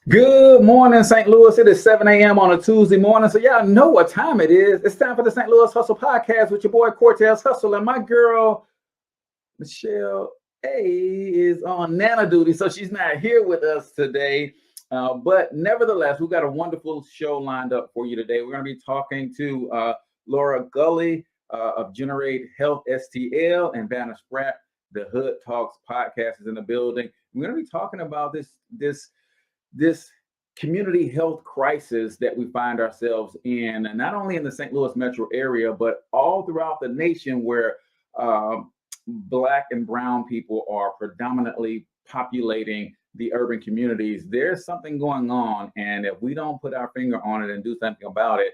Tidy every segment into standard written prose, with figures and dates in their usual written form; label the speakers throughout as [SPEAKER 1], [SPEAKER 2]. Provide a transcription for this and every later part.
[SPEAKER 1] Good morning, St. Louis. It is 7 a.m. on a Tuesday morning, so y'all know what time it is. It's time for the St. Louis Hustle Podcast with your boy Cortez Hustle and my girl Michelle A is on Nana duty, so she's not here with us today. But nevertheless, we've got a wonderful show lined up for you today. We're going to be talking to Lora Gulley of Generate Health STL and Vanna Spratt. The Hood Talks podcast is in the building. We're going to be talking about this community health crisis that we find ourselves in, and not only in the St. Louis metro area, but all throughout the nation where Black and brown people are predominantly populating the urban communities. There's something going on, and if we don't put our finger on it and do something about it,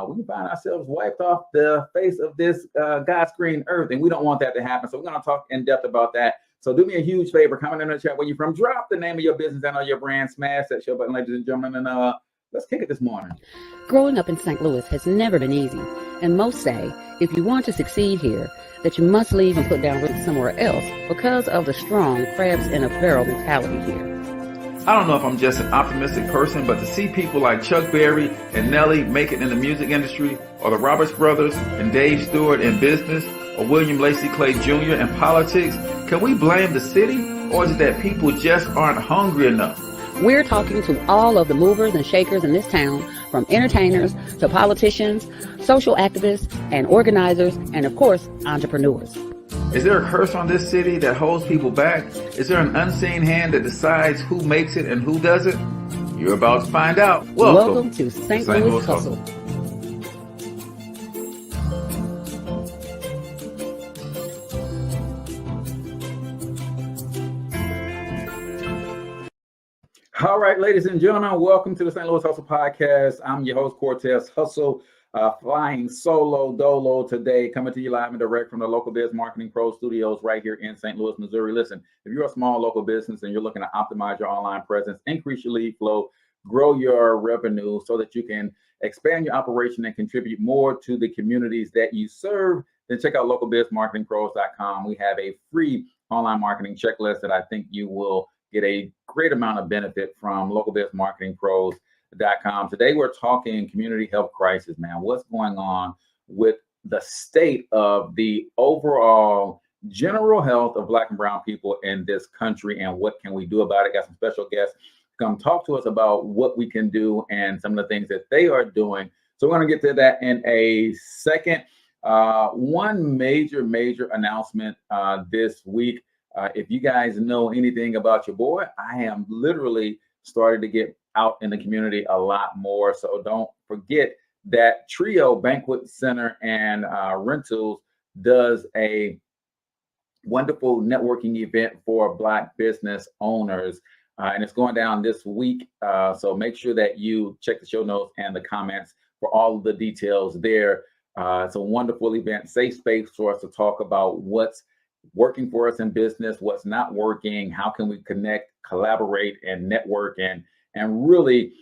[SPEAKER 1] we can find ourselves wiped off the face of this God's green earth, and we don't want that to happen. So we're going to talk in depth about that. So do me a huge favor, comment in the chat where you're from, drop the name of your business and your brand, smash that show button, ladies and gentlemen, and let's kick it this morning.
[SPEAKER 2] Growing up in St. Louis has never been easy, and most say if you want to succeed here, that you must leave and put down roots somewhere else because of the strong crabs in a barrel mentality here.
[SPEAKER 3] I don't know if I'm just an optimistic person, but to see people like Chuck Berry and Nelly make it in the music industry, or the Roberts brothers and Dave Stewart in business, or William Lacey Clay Jr. in politics, can we blame the city, or is it that people just aren't hungry enough?
[SPEAKER 2] We're talking to all of the movers and shakers in this town, from entertainers to politicians, social activists and organizers, and of course, entrepreneurs.
[SPEAKER 3] Is there a curse on this city that holds people back? Is there an unseen hand that decides who makes it and who doesn't? You're about to find out.
[SPEAKER 2] Welcome to St. Louis Hustle.
[SPEAKER 1] All right, ladies and gentlemen, welcome to the St. Louis Hustle Podcast. I'm your host, Cortez Hustle, flying solo dolo today, coming to you live and direct from the Local Biz Marketing Pro Studios right here in St. Louis, Missouri. Listen, if you're a small local business and you're looking to optimize your online presence, increase your lead flow, grow your revenue so that you can expand your operation and contribute more to the communities that you serve, then check out localbizmarketingpros.com. We have a free online marketing checklist that I think you will get a great amount of benefit from localbizmarketingpros.com. Today, we're talking community health crisis, man. What's going on with the state of the overall general health of Black and brown people in this country, and what can we do about it? Got some special guests come talk to us about what we can do and some of the things that they are doing. So we're going to get to that in a second. One major announcement this week. If you guys know anything about your boy, I am literally started to get out in the community a lot more. So don't forget that Trio Banquet Center and Rentals does a wonderful networking event for Black business owners. And it's going down this week. So make sure that you check the show notes and the comments for all of the details there. It's a wonderful event, safe space for us to talk about what's working for us in business, what's not working, how can we connect, collaborate, and network, and really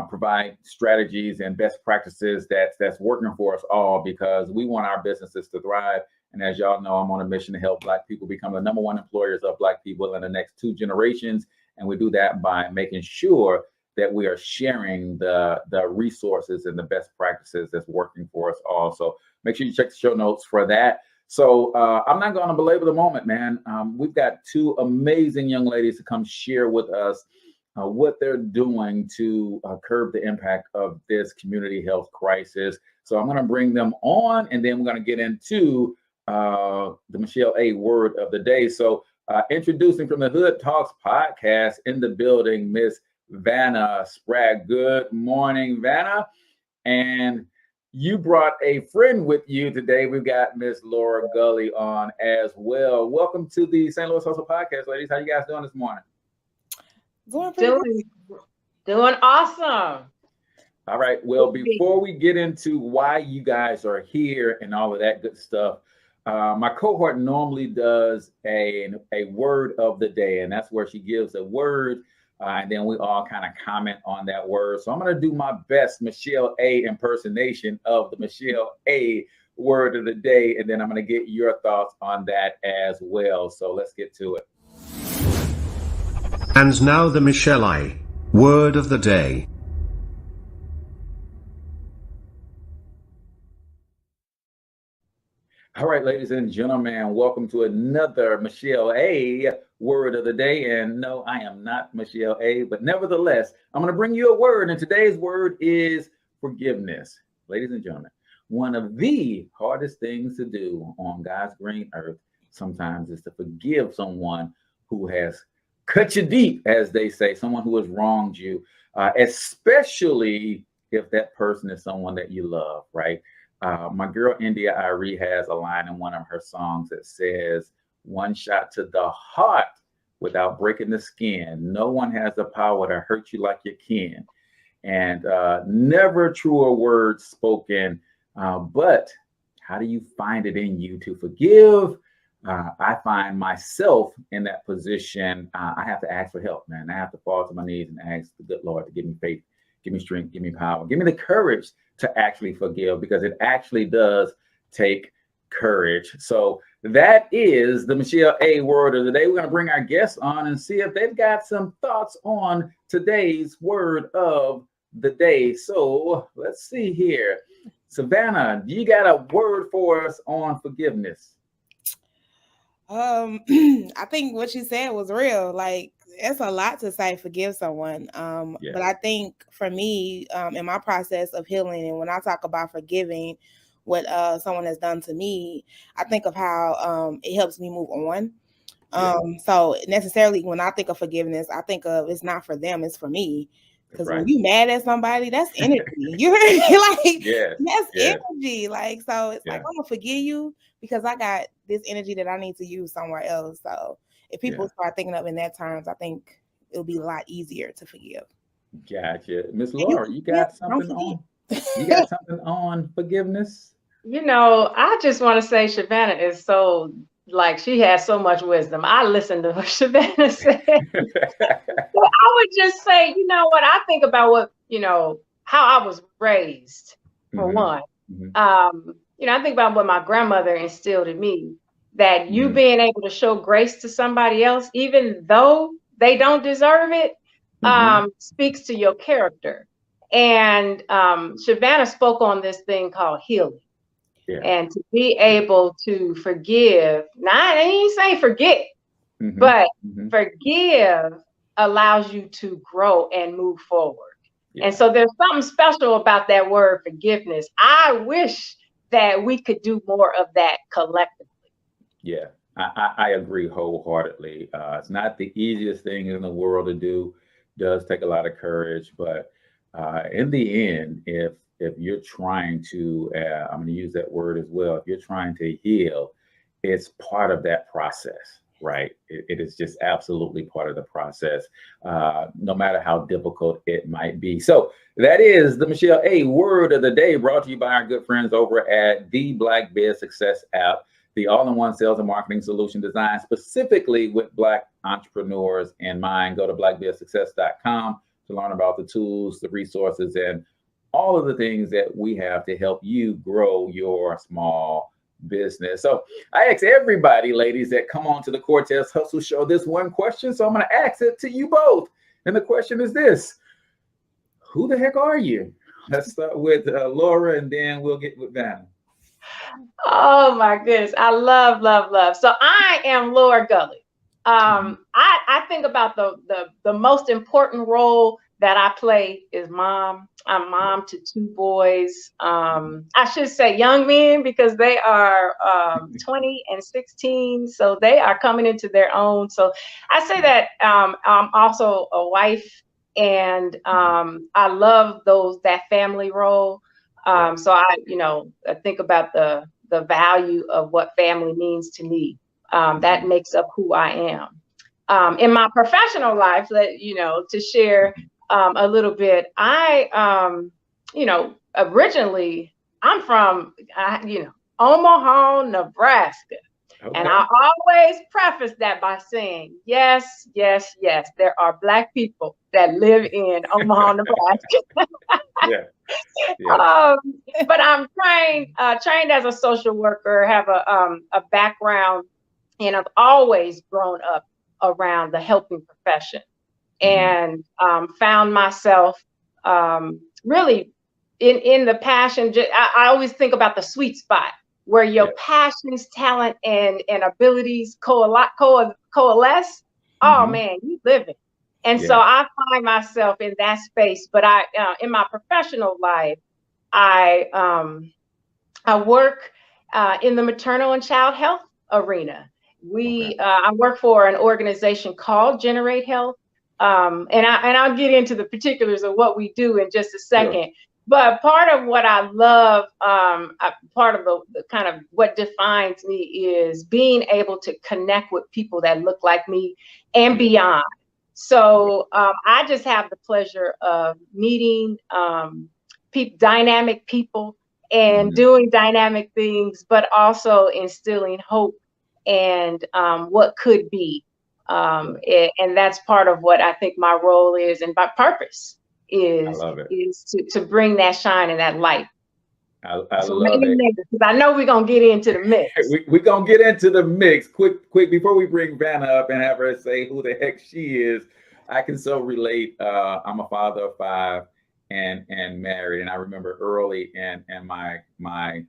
[SPEAKER 1] provide strategies and best practices that's working for us all, because we want our businesses to thrive. And as y'all know, I'm on a mission to help Black people become the #1 employers of Black people in the next 2 generations. And we do that by making sure that we are sharing the resources and the best practices that's working for us all. So make sure you check the show notes for that. So I'm not going to belabor the moment, man. We've got 2 amazing young ladies to come share with us what they're doing to curb the impact of this community health crisis. So I'm going to bring them on, and then we're going to get into the Michelle A word of the day. So introducing from the Hood Talks podcast in the building, Miss Vanna Spratt. Good morning, Vanna. And you brought a friend with you today. We've got Miss Lora Gulley on as well. Welcome to the St. Louis Hustle Podcast, ladies. How you guys doing this morning?
[SPEAKER 4] Doing awesome.
[SPEAKER 1] All right. Well, before we get into why you guys are here and all of that good stuff, my cohort normally does a word of the day, and that's where she gives a word. And then we all kind of comment on that word. So I'm going to do my best Michelle A impersonation of the Michelle A word of the day. And then I'm going to get your thoughts on that as well. So let's get to it.
[SPEAKER 5] And now the Michelle A Word of the day.
[SPEAKER 1] All right, ladies and gentlemen, welcome to another Michelle A. Word of the Day. And no, I am not Michelle A., but nevertheless, I'm going to bring you a word. And today's word is forgiveness. Ladies and gentlemen, one of the hardest things to do on God's green earth sometimes is to forgive someone who has cut you deep, as they say, someone who has wronged you, especially if that person is someone that you love, right? My girl India Irie has a line in one of her songs that says, "One shot to the heart without breaking the skin. No one has the power to hurt you like you can." And never truer words spoken. But how do you find it in you to forgive? I find myself in that position. I have to ask for help, man. I have to fall to my knees and ask the good Lord to give me faith, give me strength, give me power, give me the courage to actually forgive, because it actually does take courage. So that is the Michelle A. Word of the Day. We're going to bring our guests on and see if they've got some thoughts on today's word of the day. So let's see here. Savannah, do you got a word for us on forgiveness?
[SPEAKER 6] I think what you said was real. Like, it's a lot to say forgive someone. But I think for me, in my process of healing, and when I talk about forgiving what someone has done to me, I think of how it helps me move on. So necessarily when I think of forgiveness, I think of it's not for them, it's for me. Because when you mad at somebody, that's energy. You heard me? Like, that's energy. Like, so it's like, I'm gonna forgive you because I got this energy that I need to use somewhere else. So if people start thinking of in that terms, I think it'll be a lot easier to forgive.
[SPEAKER 1] Gotcha. Miss Laura, you got something on? You got something on forgiveness?
[SPEAKER 4] You know, I just want to say Savannah is so, like, she has so much wisdom. I listen to what Savannah said. Well, I would just say, you know what, I think about what, how I was raised, for one. I think about what my grandmother instilled in me, that you being able to show grace to somebody else, even though they don't deserve it, speaks to your character. And Savannah spoke on this thing called healing. And to be able to forgive, not, I ain't saying forget, but forgive allows you to grow and move forward. And so there's something special about that word forgiveness. I wish that we could do more of that collectively.
[SPEAKER 1] Yeah, I agree wholeheartedly. It's not the easiest thing in the world to do. It does take a lot of courage, but in the end, if you're trying to, I'm going to use that word as well, if you're trying to heal, it's part of that process. Right. It is just absolutely part of the process, no matter how difficult it might be. So that is the Michelle A. Word of the Day, brought to you by our good friends over at the Black Biz Success app, the all-in-one sales and marketing solution designed specifically with Black entrepreneurs in mind. Go to blackbizsuccess.com to learn about the tools, the resources, and all of the things that we have to help you grow your small business. So I ask everybody, ladies, that come on to the Cortez Hustle Show this one question. So I'm going to ask it to you both. And the question is this: who the heck are you? Let's start with Laura, and then we'll get with Vanna.
[SPEAKER 4] Oh my goodness. I love, love, love. So I am Lora Gulley. I think about the most important role that I play is mom. I'm mom to two boys. I should say young men, because they are 20 and 16. So they are coming into their own. So I say that I'm also a wife, and I love that family role. So I think about the value of what family means to me. That makes up who I am. In my professional life, to share a little bit, I, originally I'm from, Omaha, Nebraska. Okay. And I always preface that by saying, yes, yes, yes, there are Black people that live in Omaha, Nebraska. But I'm trained as a social worker, have a background, and I've always grown up around the helping profession. and found myself really in the passion. I always think about the sweet spot where your passions, talent, and abilities coalesce. Oh man, you live it. And so I find myself in that space. But in my professional life, I work in the maternal and child health arena. I work for an organization called Generate Health, and I'll get into the particulars of what we do in just a second. Sure. But part of what I love, part of the kind of what defines me is being able to connect with people that look like me and beyond. So I just have the pleasure of meeting dynamic people and doing dynamic things, but also instilling hope and what could be. And that's part of what I think my role is, and my purpose is to bring that shine and that light.
[SPEAKER 1] I love it.
[SPEAKER 4] Because I know we're going to get into the mix.
[SPEAKER 1] We're going to get into the mix. Quick, before we bring Vanna up and have her say who the heck she is, I can so relate. I'm a father of 5 and married. And I remember early in my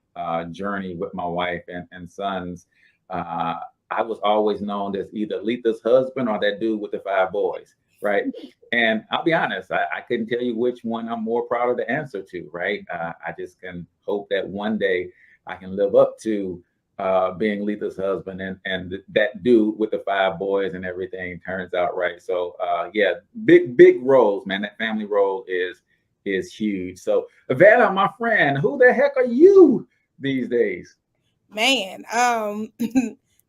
[SPEAKER 1] journey with my wife and sons, I was always known as either Letha's husband or that dude with the 5 boys. Right. And I'll be honest, I couldn't tell you which one I'm more proud of the answer to. Right. I just can hope that one day I can live up to being Letha's husband and that dude with the 5 boys and everything turns out right. So, big roles, man. That family role is huge. So, Vanna, my friend, who the heck are you these days?
[SPEAKER 6] Man,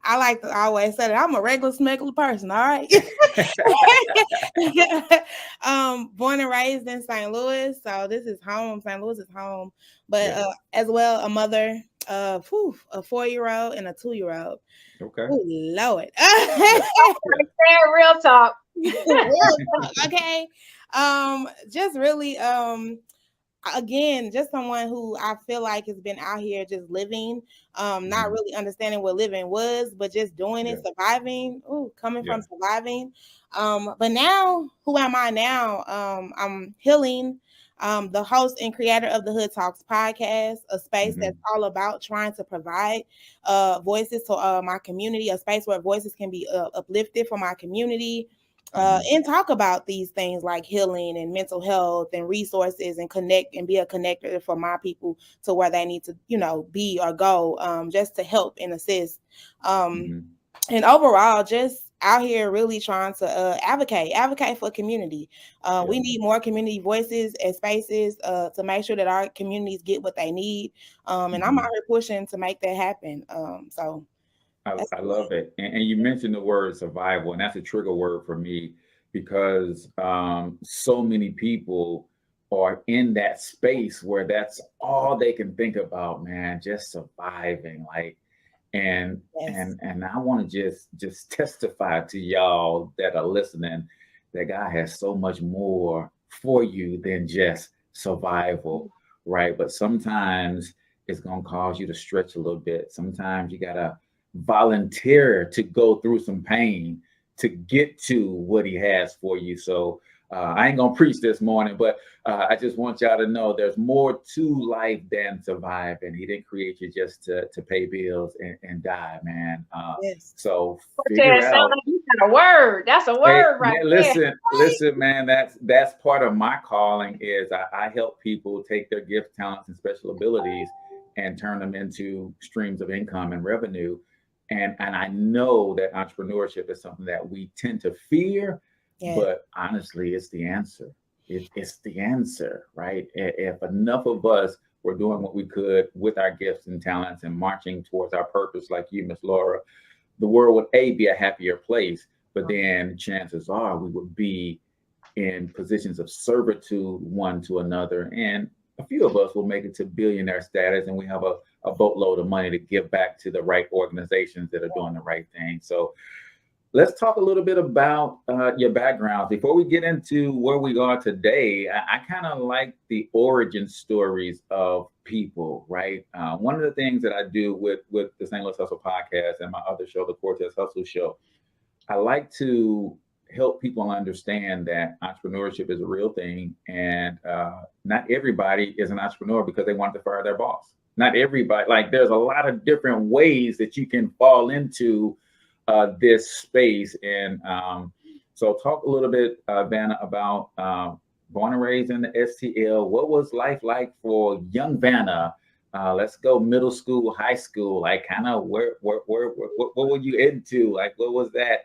[SPEAKER 6] I like to always say that I'm a regular smuggler person. All right. Born and raised in St. Louis. So this is home. St. Louis is home. But as well, a mother of a 4-year-old and a 2-year-old.
[SPEAKER 1] Okay.
[SPEAKER 6] Oh, Lord.
[SPEAKER 4] Real talk.
[SPEAKER 6] Okay. Just really, again, just someone who I feel like has been out here just living, not really understanding what living was, but just doing it, surviving, coming from surviving. But now, who am I now? I'm healing, the host and creator of the Hood Talks podcast, a space that's all about trying to provide voices to my community, a space where voices can be uplifted for my community. And talk about these things like healing and mental health and resources and connect and be a connector for my people to where they need to, be or go, just to help and assist. And overall, just out here really trying to advocate for community. We need more community voices and spaces to make sure that our communities get what they need. And I'm out here pushing to make that happen.
[SPEAKER 1] I love it. And you mentioned the word survival, and that's a trigger word for me because so many people are in that space where that's all they can think about, man, just surviving. And I want to just testify to y'all that are listening that God has so much more for you than just survival, right? But sometimes it's going to cause you to stretch a little bit. Sometimes you got to volunteer to go through some pain to get to what he has for you. So I ain't gonna preach this morning, but I just want y'all to know there's more to life than surviving. He didn't create you just to pay bills and die, man. So figure out.
[SPEAKER 4] Like you got a word. That's a word, right?
[SPEAKER 1] Man, listen, man. That's part of my calling. Is I help people take their gifts, talents, and special abilities and turn them into streams of income and revenue. And I know that entrepreneurship is something that we tend to fear, but honestly, it's the answer. It's the answer, right? If enough of us were doing what we could with our gifts and talents and marching towards our purpose, like you, Miss Lora, the world would be a happier place. But then chances are we would be in positions of servitude one to another. And a few of us will make it to billionaire status, and we have a boatload of money to give back to the right organizations that are doing the right thing. So let's talk a little bit about your background. Before we get into where we are today, I kind of like the origin stories of people, right? One of the things that I do with the St. Louis Hustle podcast and my other show, the Cortez Hustle Show, I like to help people understand that entrepreneurship is a real thing, and not everybody is an entrepreneur because they want to fire their boss. Not everybody, like there's a lot of different ways that you can fall into this space. And so talk a little bit, Vanna, about born and raised in the STL. What was life like for young Vanna? Let's go middle school, high school, like kind of what were you into? Like, what was that?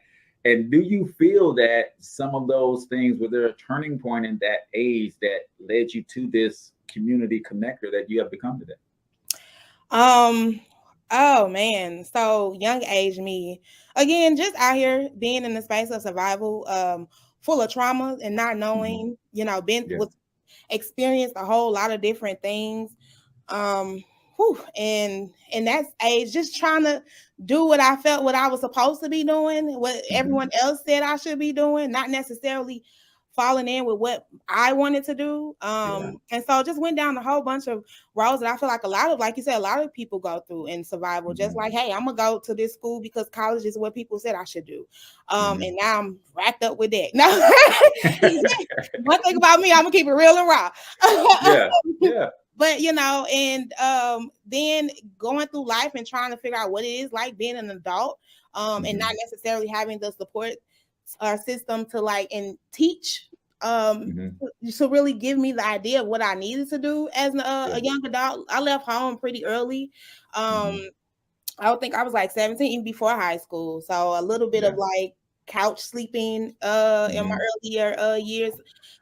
[SPEAKER 1] And do you feel that some of those things, were there a turning point in that age that led you to this community connector that you have become today?
[SPEAKER 6] Oh man. So young age me, again, just out here being in the space of survival, full of trauma and not knowing, with experienced a whole lot of different things. And in that age, just trying to do what I felt what I was supposed to be doing, what everyone else said I should be doing, not necessarily falling in with what I wanted to do. And so just went down a whole bunch of roads that I feel like a lot of, like you said, a lot of people go through in survival. Just like, hey, I'm gonna go to this school because college is what people said I should do. And now I'm racked up with that. No, one thing about me, I'm gonna keep it real and raw.
[SPEAKER 1] Yeah.
[SPEAKER 6] But and then going through life and trying to figure out what it is like being an adult, and not necessarily having the support system to like and teach to really give me the idea of what I needed to do as a young adult. I left home pretty early. I would think I was like 17 even before high school, so a little bit of like couch sleeping in my earlier years,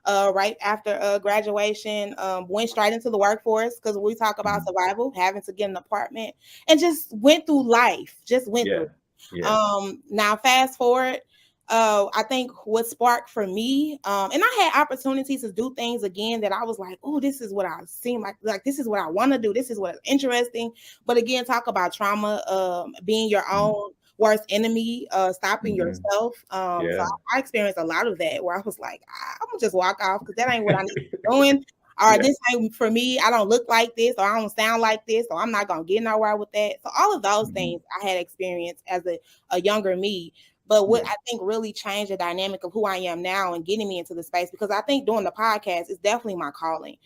[SPEAKER 6] right after graduation. Went straight into the workforce because we talk about survival, having to get an apartment, and just went through life, through. Now fast forward, I think what sparked for me, and I had opportunities to do things again that I was like, oh, this is what I seem like this is what I want to do, this is what's interesting. But again, talk about trauma, being your own worst enemy, stopping yourself. So I experienced a lot of that where I was like, I'm gonna just walk off because that ain't what I need to be doing. Or this ain't for me. I don't look like this, or I don't sound like this, or I'm not gonna get nowhere with that. So all of those things I had experienced as a younger me. But what I think really changed the dynamic of who I am now and getting me into the space, because I think doing the podcast is definitely my calling.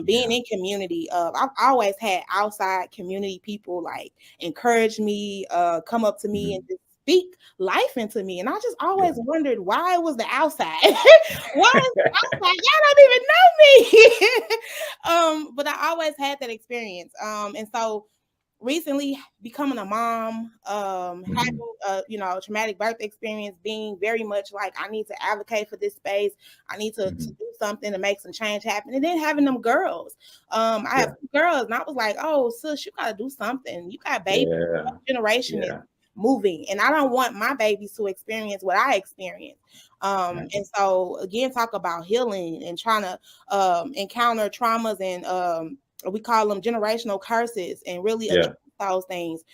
[SPEAKER 6] Being in community, I've always had outside community people like encourage me, come up to me and just speak life into me. And I just always wondered why it was the outside. Why is the outside? Y'all don't even know me. But I always had that experience. And so recently becoming a mom, having a traumatic birth experience, being very much like I need to advocate for this space, I need to do something to make some change happen. And then having them girls, I have girls, and I was like, oh sis, you gotta do something, you got babies, generation is moving, and I don't want my babies to experience what I experienced. And so again, talk about healing and trying to encounter traumas and we call them generational curses, and really address those things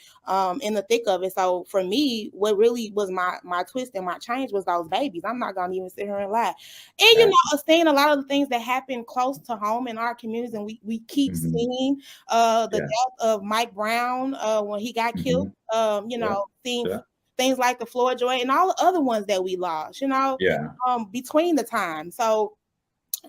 [SPEAKER 6] in the thick of it. So for me, what really was my twist and my change was those babies. I'm not gonna even sit here and lie. And seeing a lot of the things that happen close to home in our communities, and we keep seeing the death of Mike Brown when he got killed. Seeing things like the Floyd Joy and all the other ones that we lost. Between the time. So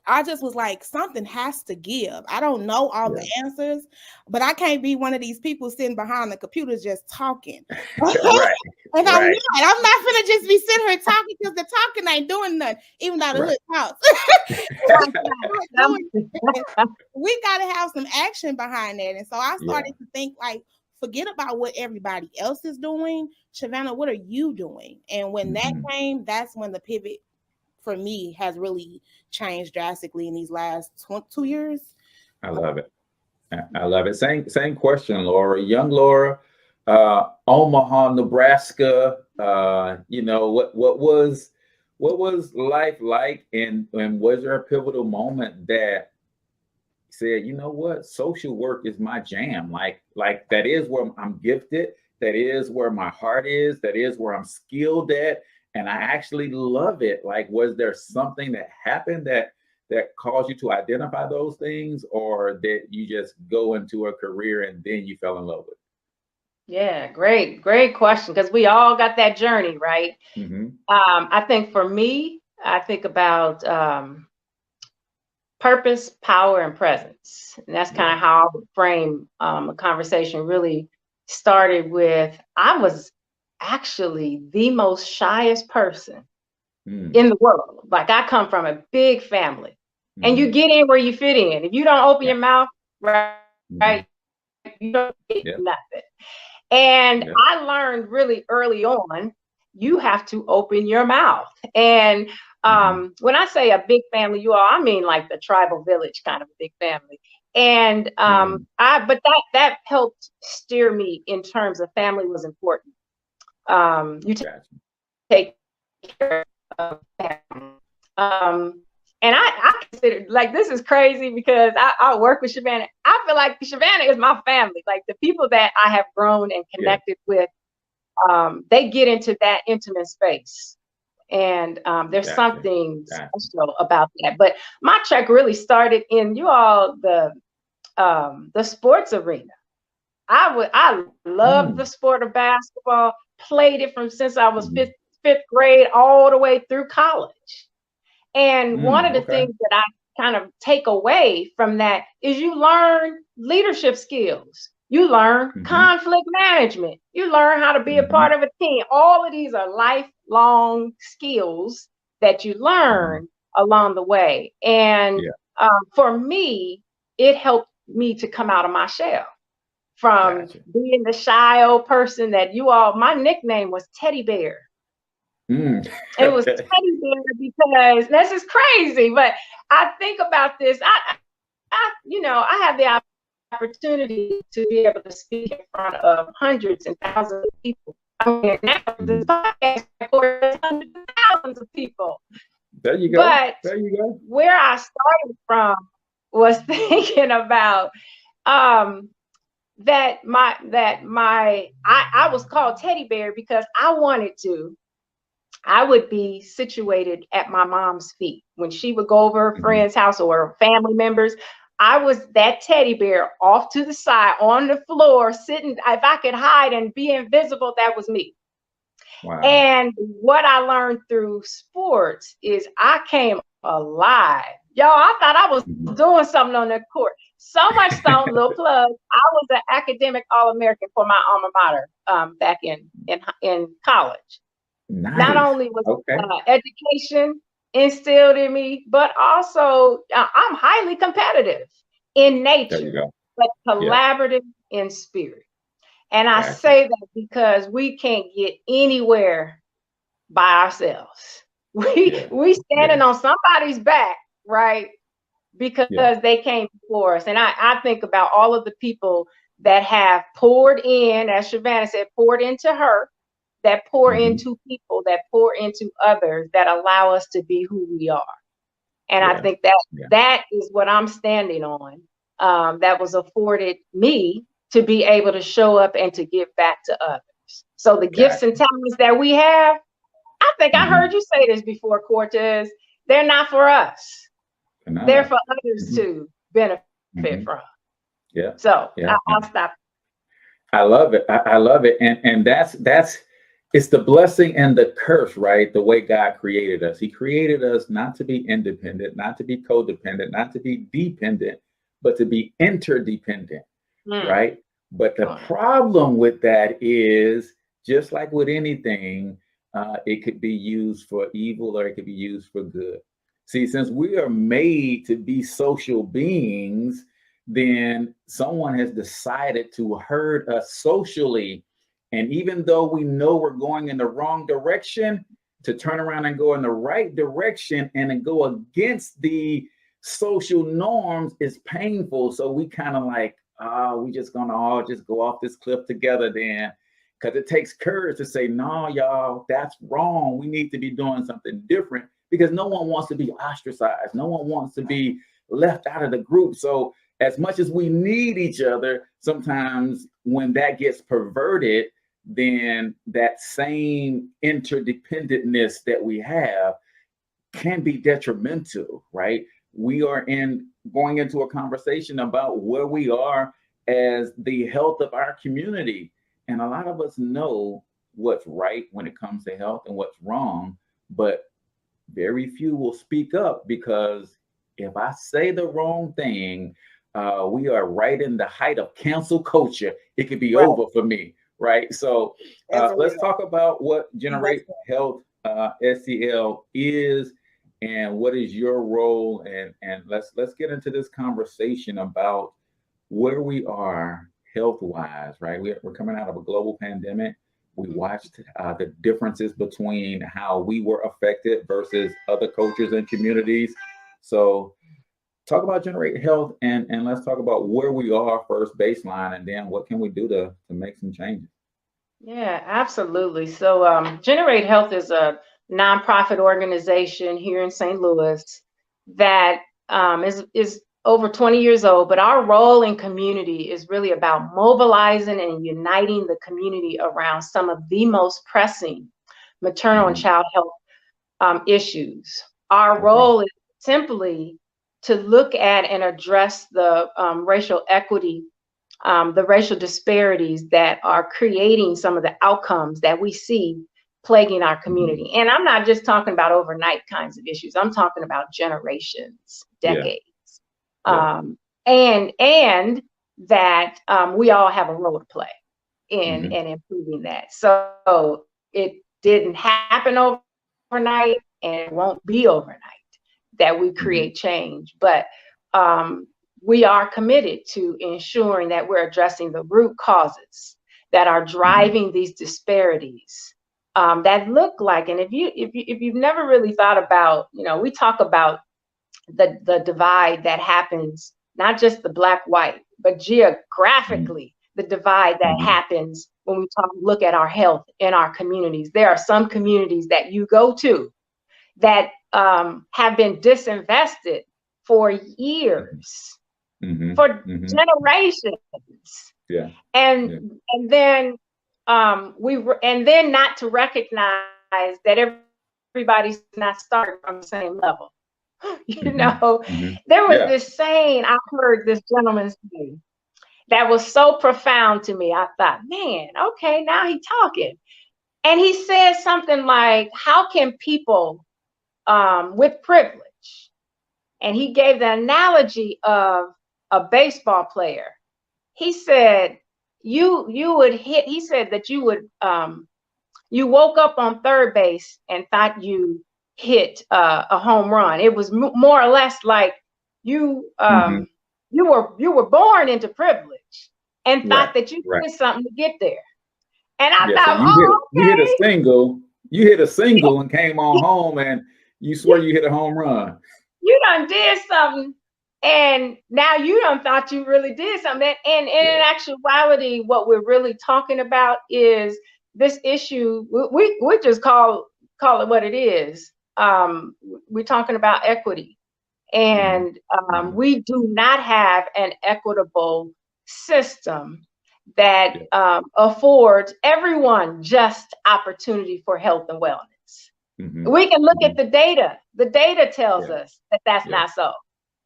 [SPEAKER 6] I just was like, something has to give. I don't know all the answers, but I can't be one of these people sitting behind the computer just talking. And I'm not gonna just be sitting here talking because the talking ain't doing nothing, even though the hood talks. We gotta have some action behind that. And so I started to think like, forget about what everybody else is doing. Shavannah, what are you doing? And when that came, that's when the pivot for me has really changed drastically in these last 2 years.
[SPEAKER 1] I love it. I love it. Same question, Lora. Young Lora, Omaha, Nebraska. What was life like, and was there a pivotal moment that said, you know what, social work is my jam? Like that is where I'm gifted. That is where my heart is. That is where I'm skilled at. And I actually love it. Like, was there something that happened that caused you to identify those things, or that you just go into a career and then you fell in love with it?
[SPEAKER 4] Yeah, great question, because we all got that journey, right? I think for me, I think about purpose, power, and presence. And that's kind of how I would frame a conversation. Really started with, I was actually the most shyest person in the world. Like, I come from a big family, and you get in where you fit in. If you don't open your mouth, right, you don't get nothing. And I learned really early on, you have to open your mouth. And when I say a big family, you all, I mean like the tribal village kind of a big family. And but that helped steer me in terms of family was important. You take care of family. And I consider, like, this is crazy because I work with Shavannah. I feel like Shavannah is my family. Like, the people that I have grown and connected with, they get into that intimate space. And there's something special about that. But my trek really started in the sports arena. I loved the sport of basketball, played it from since I was fifth grade all the way through college. And one of the things that I kind of take away from that is you learn leadership skills. You learn conflict management. You learn how to be a part of a team. All of these are lifelong skills that you learn along the way. And for me, it helped me to come out of my shell from being the shy old person that my nickname was Teddy Bear. It was Teddy Bear because this is crazy, but I think about this. I have the opportunity to be able to speak in front of hundreds and thousands of people. I mean, now this podcast records hundreds of thousands of people.
[SPEAKER 1] There you go.
[SPEAKER 4] But
[SPEAKER 1] there you go.
[SPEAKER 4] Where I started from was thinking about that I was called Teddy Bear because I would be situated at my mom's feet when she would go over a friend's house or family members. I was that teddy bear off to the side on the floor, sitting. If I could hide and be invisible, that was me. Wow. And what I learned through sports is I came alive. Y'all, I thought I was doing something on the court. So much so, little plug, I was an academic All-American for my alma mater back in college. Nice. Not only was education instilled in me, but also I'm highly competitive in nature, but collaborative in spirit. And I say that because we can't get anywhere by ourselves. We standing on somebody's back, right? Because they came before us. And I think about all of the people that have poured in, as Shavannah said, poured into her, that pour into people, that pour into others, that allow us to be who we are. And I think that is what I'm standing on, that was afforded me to be able to show up and to give back to others. So the gifts and talents that we have, I think I heard you say this before, Cortez, they're not for us. They're for others to benefit from.
[SPEAKER 1] Yeah.
[SPEAKER 4] So I'll stop.
[SPEAKER 1] I love it. I love it. And that's it's the blessing and the curse, right? The way God created us. He created us not to be independent, not to be codependent, not to be dependent, but to be interdependent, right? But the problem with that is, just like with anything, it could be used for evil or it could be used for good. See, since we are made to be social beings, then someone has decided to herd us socially. And even though we know we're going in the wrong direction, to turn around and go in the right direction and then go against the social norms is painful. So we kind of like, we just gonna all just go off this cliff together then, because it takes courage to say, no, y'all, that's wrong. We need to be doing something different, because no one wants to be ostracized. No one wants to be left out of the group. So as much as we need each other, sometimes when that gets perverted, then that same interdependentness that we have can be detrimental, right? We are going into a conversation about where we are as the health of our community. And a lot of us know what's right when it comes to health and what's wrong, but very few will speak up, because if I say the wrong thing, we are right in the height of cancel culture. It could be over for me, right? So let's talk about what Generate Health STL is, and what is your role, and let's get into this conversation about where we are health wise, right? We're coming out of a global pandemic. We watched the differences between how we were affected versus other cultures and communities. So talk about Generate Health, and let's talk about where we are first, baseline, and then what can we do to make some changes.
[SPEAKER 4] Yeah, absolutely. So Generate Health is a nonprofit organization here in St. Louis that is over 20 years old, but our role in community is really about mobilizing and uniting the community around some of the most pressing maternal and child health issues. Our role is simply to look at and address the racial equity, the racial disparities that are creating some of the outcomes that we see plaguing our community. And I'm not just talking about overnight kinds of issues. I'm talking about generations, decades. And that we all have a role to play in improving that. So it didn't happen overnight, and it won't be overnight that we create change. But we are committed to ensuring that we're addressing the root causes that are driving these disparities that look like. And if you've never really thought about, we talk about the divide that happens, not just the black-white, but geographically, the divide that happens when we look at our health in our communities. There are some communities that you go to that have been disinvested for years, for generations. And then not to recognize that everybody's not starting from the same level. There was this saying I heard this gentleman say that was so profound to me. I thought, man, okay, now he's talking. And he said something like, how can people with privilege, and he gave the analogy of a baseball player. He said, you woke up on third base and thought you hit a home run. It was more or less like you were born into privilege and thought that you did something to get there. And I thought,
[SPEAKER 1] you hit a single. You hit a single and came on home, and you swear you hit a home run.
[SPEAKER 4] You done did something, and now you done thought you really did something. And in actuality, what we're really talking about is this issue. We just call it what it is. We're talking about equity, and we do not have an equitable system that affords everyone just opportunity for health and wellness. We can look at the data. The data tells us that that's not so.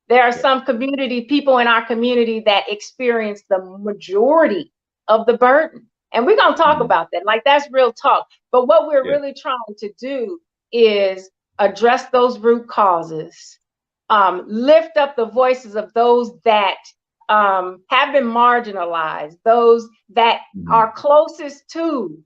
[SPEAKER 4] There are some people in our community that experience the majority of the burden. And we're going to talk about that. Like, that's real talk. But what we're really trying to do is address those root causes, lift up the voices of those that have been marginalized, those that are closest to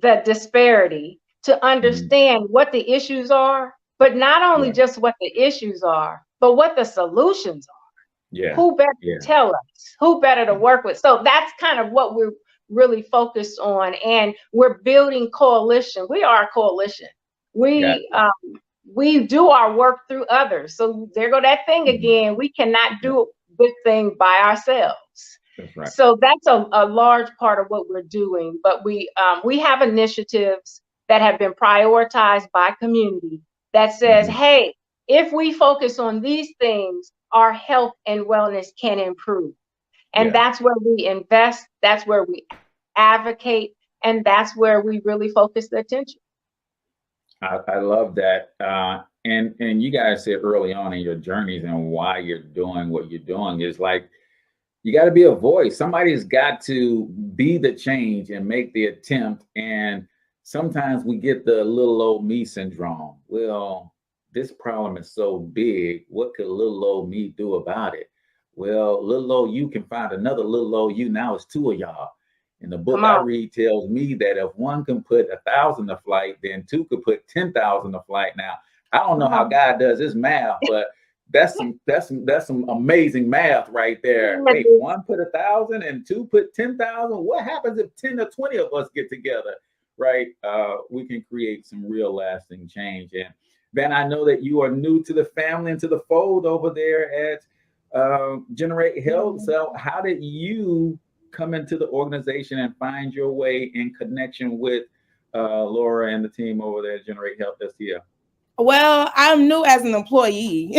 [SPEAKER 4] the disparity, to understand what the issues are, but not only just what the issues are, but what the solutions are. Who better to tell us? Who better to work with? So that's kind of what we're really focused on. And we're building coalition. We are a coalition. We do our work through others. So there go that thing again. We cannot do this thing by ourselves.
[SPEAKER 1] That's right.
[SPEAKER 4] So that's a large part of what we're doing. But we have initiatives that have been prioritized by community that says, hey, if we focus on these things, our health and wellness can improve. And that's where we invest. That's where we advocate. And that's where we really focus the attention.
[SPEAKER 1] I love that. And you guys said early on in your journeys and why you're doing what you're doing is like, you got to be a voice. Somebody's got to be the change and make the attempt. And sometimes we get the little old me syndrome. Well, this problem is so big. What could little old me do about it? Well, little old you can find another little old you. Now it's two of y'all. And the book I read tells me that if one can put 1,000 to flight, then two could put 10,000 to flight. Now, I don't know how God does his math, but that's some amazing math right there. Hey, one put 1,000 and two put 10,000. What happens if 10 or 20 of us get together, right? We can create some real lasting change. And Ben, I know that you are new to the family and to the fold over there at Generate Health. So how did you come into the organization and find your way in connection with Lora and the team over there at Generate Health STL?
[SPEAKER 6] Well, I'm new as an employee.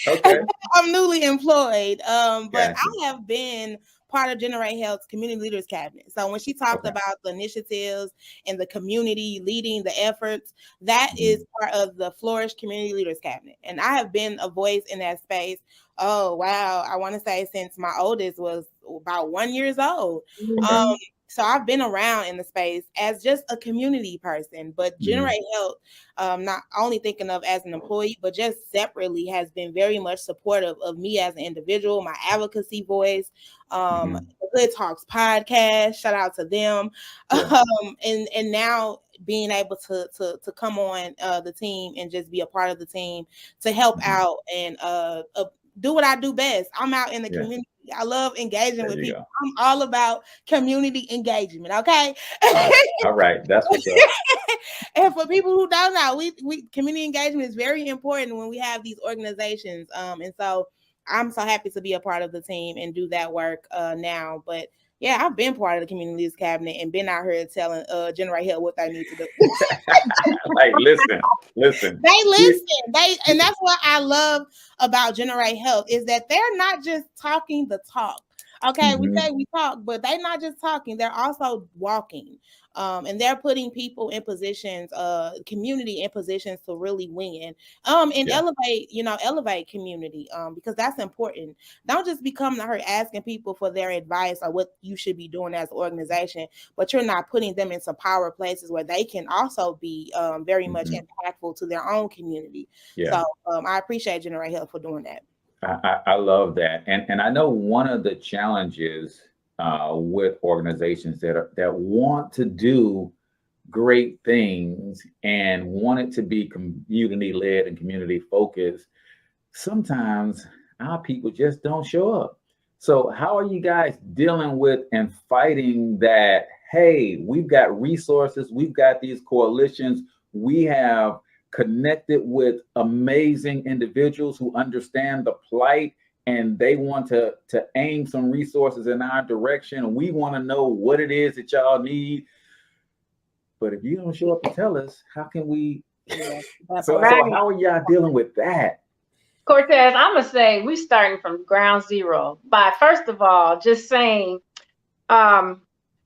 [SPEAKER 6] Okay. I'm newly employed. But I have been part of Generate Health's Community Leaders Cabinet. So when she talked about the initiatives and the community leading the efforts, that is part of the Flourish Community Leaders Cabinet. And I have been a voice in that space. Oh, wow. I want to say since my oldest was about 1 year old. So I've been around in the space as just a community person, but Generate Health, not only thinking of as an employee, but just separately has been very much supportive of me as an individual, my advocacy voice, the Good Talks podcast, shout out to them. And now being able to come on the team and just be a part of the team to help out and do what I do best. I'm out in the community. I love engaging with people. I'm all about community engagement. Okay.
[SPEAKER 1] All right. That's what's up.
[SPEAKER 6] And for people who don't know, we community engagement is very important when we have these organizations. And so I'm so happy to be a part of the team and do that work now. But yeah, I've been part of the Community Leaders Cabinet and been out here telling Generate Health what they need to do.
[SPEAKER 1] Like, listen.
[SPEAKER 6] They listen. And that's what I love about Generate Health is that they're not just talking the talk. Okay, we say we talk, but they're not just talking, they're also walking. And they're putting people in positions, community in positions to really win. And elevate community, because that's important. Don't just be coming to her asking people for their advice or what you should be doing as an organization, but you're not putting them in some power places where they can also be very much impactful to their own community. So I appreciate Generate Health for doing that.
[SPEAKER 1] I love that. And I know one of the challenges with organizations that want to do great things and want it to be community led and community focused, sometimes our people just don't show up. So how are you guys dealing with and fighting that? Hey, we've got resources, we've got these coalitions, we have connected with amazing individuals who understand the plight, and they want to aim some resources in our direction. We want to know what it is that y'all need. But if you don't show up and tell us, how can we? So how are y'all dealing with that?
[SPEAKER 4] Cortez, I'm going to say we starting from ground zero by, first of all, just saying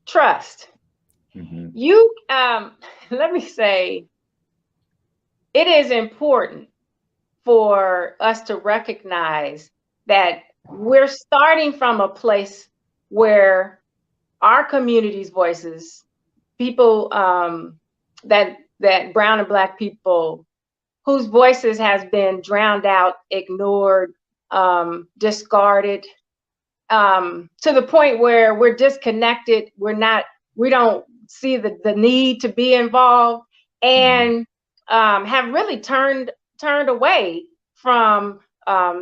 [SPEAKER 4] trust. You, let me say, it is important for us to recognize that we're starting from a place where our community's voices, people that brown and black people whose voices has been drowned out, ignored, discarded, to the point where we're disconnected. We don't see the need to be involved, and have really turned away from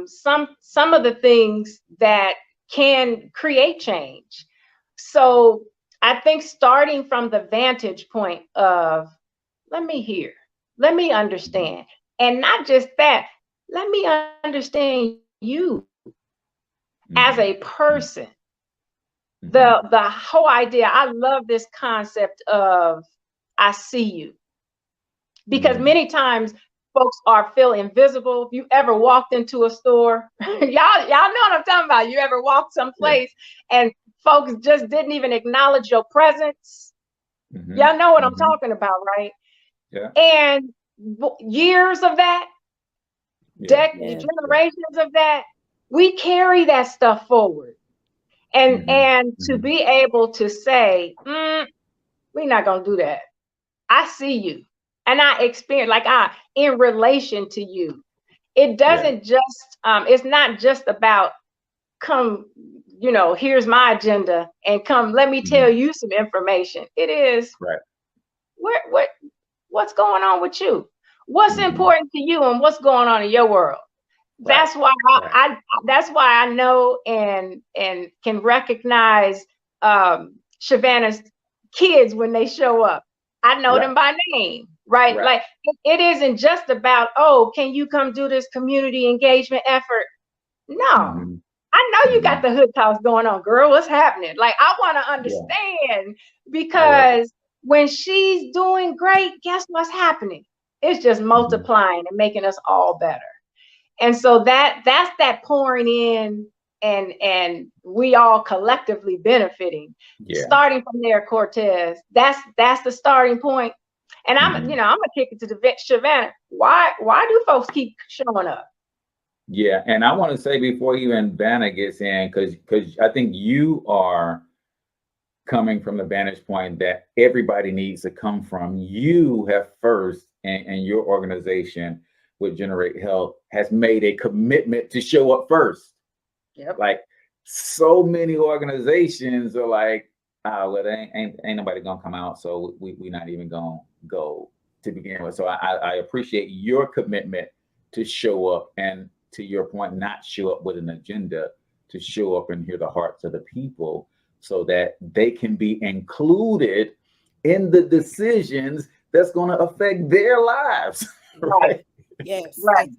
[SPEAKER 4] some of the things that can create change. So I think starting from the vantage point of, let me hear, let me understand, and not just that, let me understand you as a person. The whole idea, I love this concept of I see you, because many times folks feel invisible. If you ever walked into a store, y'all know what I'm talking about. You ever walked someplace and folks just didn't even acknowledge your presence? Y'all know what I'm talking about, right?
[SPEAKER 1] Yeah.
[SPEAKER 4] And years of that, generations of that, we carry that stuff forward. And to be able to say, we're not gonna do that. I see you, and I experience in relation to you. It doesn't just it's not just about come, here's my agenda and come, let me tell you some information. It is what's going on with you, what's important to you, and what's going on in your world. That's why that's why I know and can recognize Shavana's kids when they show up. I know them by name, right? Like it isn't just about, oh, can you come do this community engagement effort? No. I know you got the hood toss going on, girl. What's happening? Like, I want to understand, because when she's doing great, guess what's happening? It's just multiplying and making us all better. And so that's that pouring in, and we all collectively benefiting. Starting from there, Cortez. That's the starting point. And I'm gonna kick it to the Shavana. Why do folks keep showing up?
[SPEAKER 1] Yeah, and I want to say before even Vanna gets in, because I think you are coming from the vantage point that everybody needs to come from. You have first, and your organization with Generate Health has made a commitment to show up first. Like, so many organizations are like, oh, well, ain't nobody gonna come out, so we not even gonna go to begin with. So I appreciate your commitment to show up, and to your point, not show up with an agenda, to show up and hear the hearts of the people so that they can be included in the decisions that's going to affect their lives. Right?
[SPEAKER 6] Yes.
[SPEAKER 4] Right.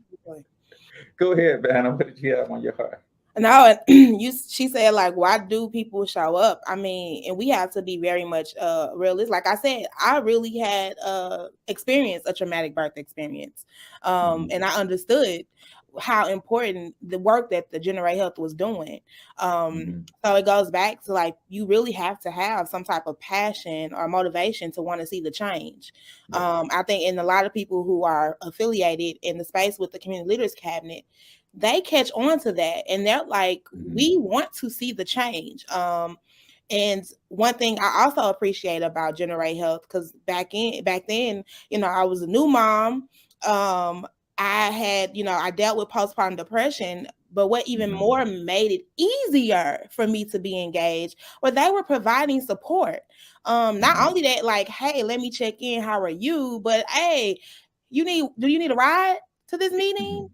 [SPEAKER 1] Go ahead, Vanna. What did you have on your heart?
[SPEAKER 6] No, she said, like, why do people show up? I mean, and we have to be very much realistic. Like I said, I really had experienced a traumatic birth experience. And I understood how important the work that the Generate Health was doing. So it goes back to, like, you really have to have some type of passion or motivation to want to see the change. I think in a lot of people who are affiliated in the space with the Community Leaders Cabinet, they catch on to that, and they're like, we want to see the change. And one thing I also appreciate about Generate Health, because back then, I was a new mom. I had, I dealt with postpartum depression, but what even more made it easier for me to be engaged, where they were providing support. Not only that, like, hey, let me check in, how are you? But hey, do you need a ride to this meeting?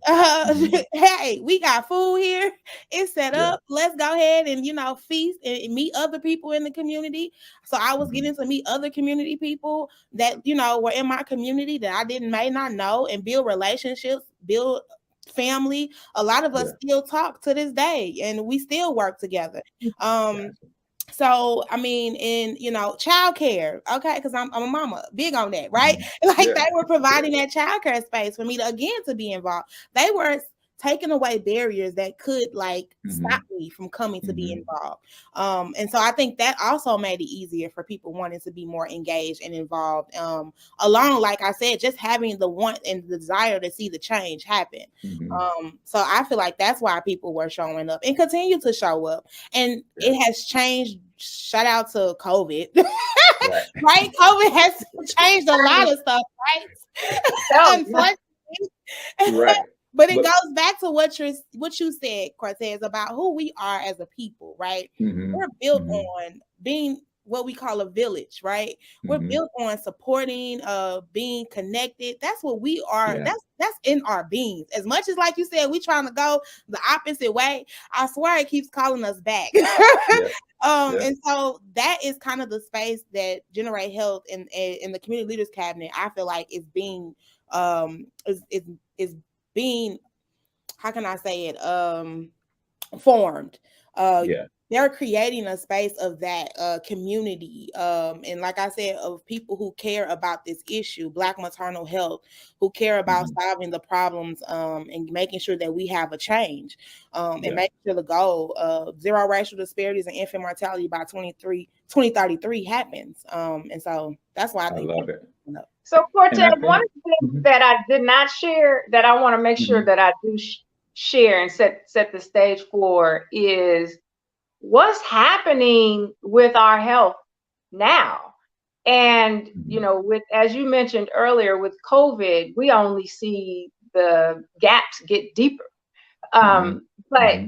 [SPEAKER 6] Hey, we got food here. It's set up. Let's go ahead and, feast and meet other people in the community. So I was getting to meet other community people that, were in my community that I may not know, and build relationships, build family. A lot of us still talk to this day, and we still work together. So, I mean, in, childcare, okay, because I'm a mama, big on that, right? Like, they were providing that childcare space for me to be involved. They were taking away barriers that could, like, stop me from coming to be involved. And so I think that also made it easier for people wanting to be more engaged and involved. Along, like I said, just having the want and the desire to see the change happen. So I feel like that's why people were showing up and continue to show up. And it has changed. Shout out to COVID. Right? COVID has changed a lot of stuff, right? Unfortunately. But it goes back to what you said, Cortez, about who we are as a people, right? We're built on being what we call a village, right? We're built on supporting, being connected. That's what we are. That's in our beings. As much as, like you said, we trying to go the opposite way, I swear it keeps calling us back. And so that is kind of the space that Generate Health and the Community Leaders Cabinet, I feel like, is being is being, how can I say it, formed. They're creating a space of that community, and like I said, of people who care about this issue, Black maternal health, who care about solving the problems, and making sure that we have a change, and making sure the goal of zero racial disparities and infant mortality by 2033 happens. And so that's why I think
[SPEAKER 1] love it.
[SPEAKER 4] So, Cortez, one of the things that I did not share that I want to make sure that I do share and set the stage for is what's happening with our health now? And, you know, with, as you mentioned earlier, with COVID, we only see the gaps get deeper. But,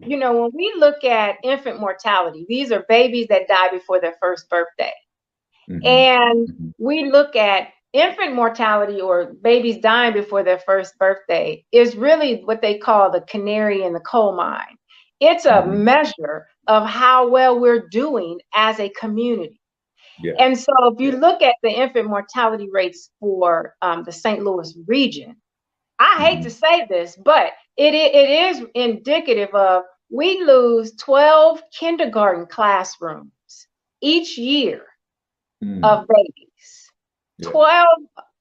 [SPEAKER 4] you know, when we look at infant mortality, these are babies that die before their first birthday. And we look at infant mortality, or babies dying before their first birthday, is really what they call the canary in the coal mine. It's a measure of how well we're doing as a community. And so if you look at the infant mortality rates for the St. Louis region, I hate to say this, but it is indicative of, we lose 12 kindergarten classrooms each year of babies. 12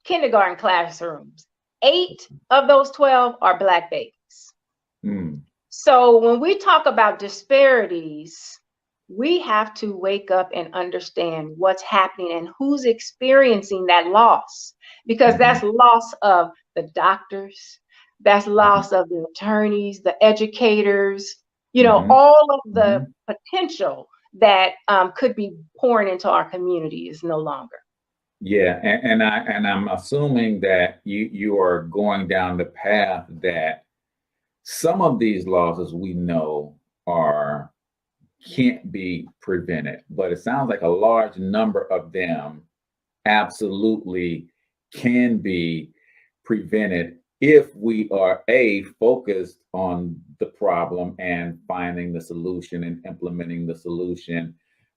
[SPEAKER 4] kindergarten classrooms. 8 of those 12 are Black babies. So when we talk about disparities, we have to wake up and understand what's happening and who's experiencing that loss, because that's loss of the doctors, that's loss of the attorneys, the educators, you know, all of the potential that could be pouring into our community is no longer.
[SPEAKER 1] Yeah, and I'm assuming that you are going down the path that some of these losses we know can't be prevented, but it sounds like a large number of them absolutely can be prevented if we are focused on the problem and finding the solution and implementing the solution.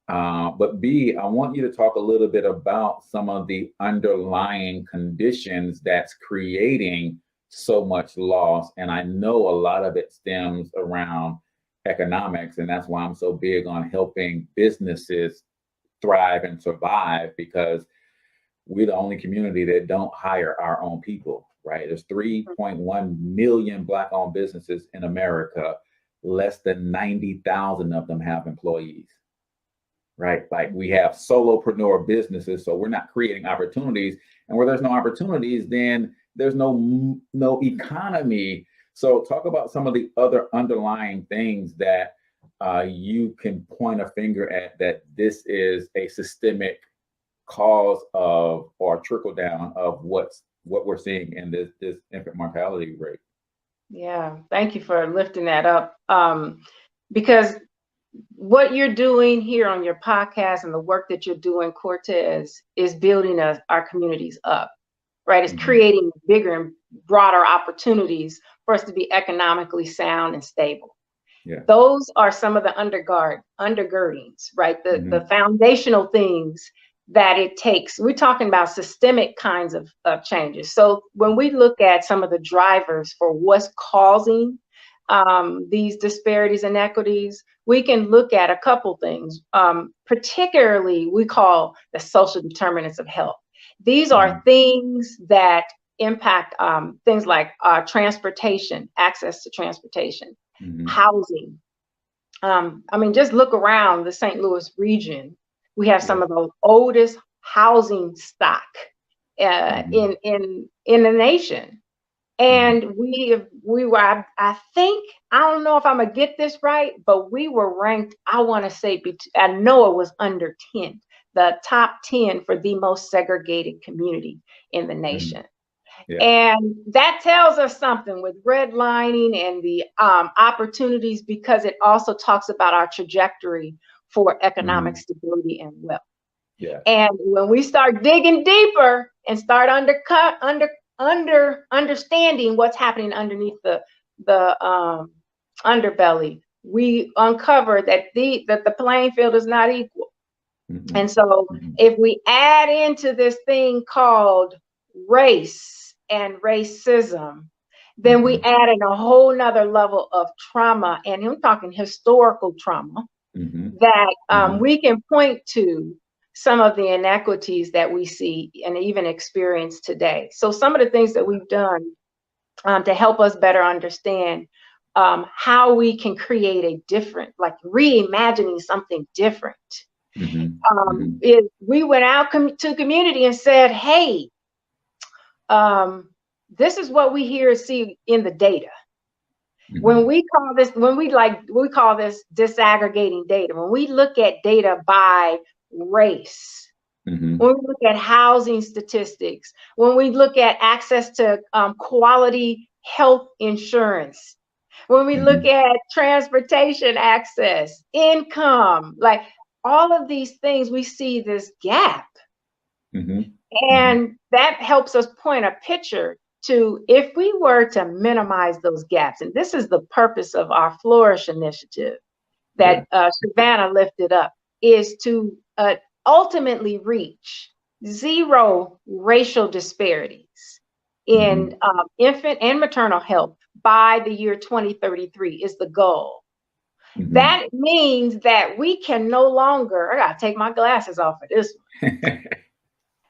[SPEAKER 1] But B, I want you to talk a little bit about some of the underlying conditions that's creating so much loss. And I know a lot of it stems around economics, and that's why I'm so big on helping businesses thrive and survive, because we're the only community that don't hire our own people, right? There's 3.1 million Black-owned businesses in America. Less than 90,000 of them have employees, right? Like, we have solopreneur businesses, so we're not creating opportunities. And where there's no opportunities, then there's no economy. So talk about some of the other underlying things that you can point a finger at, that this is a systemic cause of, or trickle down of what we're seeing in this infant mortality rate.
[SPEAKER 4] Yeah, thank you for lifting that up. Because what you're doing here on your podcast and the work that you're doing, Cortez, is building our communities up, right? It's creating bigger and broader opportunities for us to be economically sound and stable.
[SPEAKER 1] Yeah.
[SPEAKER 4] Those are some of the undergirdings, right? The foundational things that it takes. We're talking about systemic kinds of changes. So when we look at some of the drivers for what's causing these disparities and inequities, we can look at a couple things. Particularly, we call the social determinants of health. These are things that impact things like transportation, access to transportation, housing. I mean, just look around the St. Louis region. We have some of the oldest housing stock in the nation. And we were, I think, I don't know if I'm gonna get this right, but we were ranked, I want to say, I know it was under 10, the top 10 for the most segregated community in the nation. And that tells us something with redlining and the opportunities, because it also talks about our trajectory for economic stability and wealth. And when we start digging deeper and start understanding what's happening underneath the underbelly, we uncover that the playing field is not equal. And so if we add into this thing called race and racism, then we add in a whole nother level of trauma, and I'm talking historical trauma, that we can point to some of the inequities that we see and even experience today. So some of the things that we've done to help us better understand how we can create a different, like reimagining something different, is we went out to community and said, hey, this is what we hear and see in the data. When we call this, we call this disaggregating data. When we look at data by race, when we look at housing statistics, when we look at access to quality health insurance, when we look at transportation access, income, like all of these things, we see this gap. And that helps us point a picture to, if we were to minimize those gaps, and this is the purpose of our Flourish initiative that Savannah lifted up, is to ultimately reach zero racial disparities in infant and maternal health by the year 2033 is the goal. That means that we can no longer, I gotta take my glasses off for this one.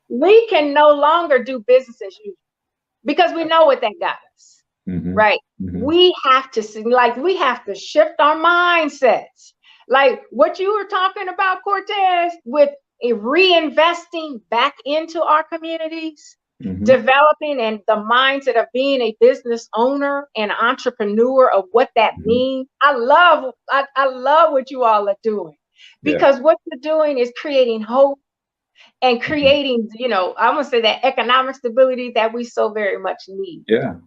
[SPEAKER 4] We can no longer do business as usual because we know what that got us, right? We have to see, like, we have to shift our mindsets. Like what you were talking about, Cortez, with reinvesting back into our communities, developing and the mindset of being a business owner and entrepreneur of what that means. I love what you all are doing, because what you're doing is creating hope and creating, you know, I want to say that economic stability that we so very much need. So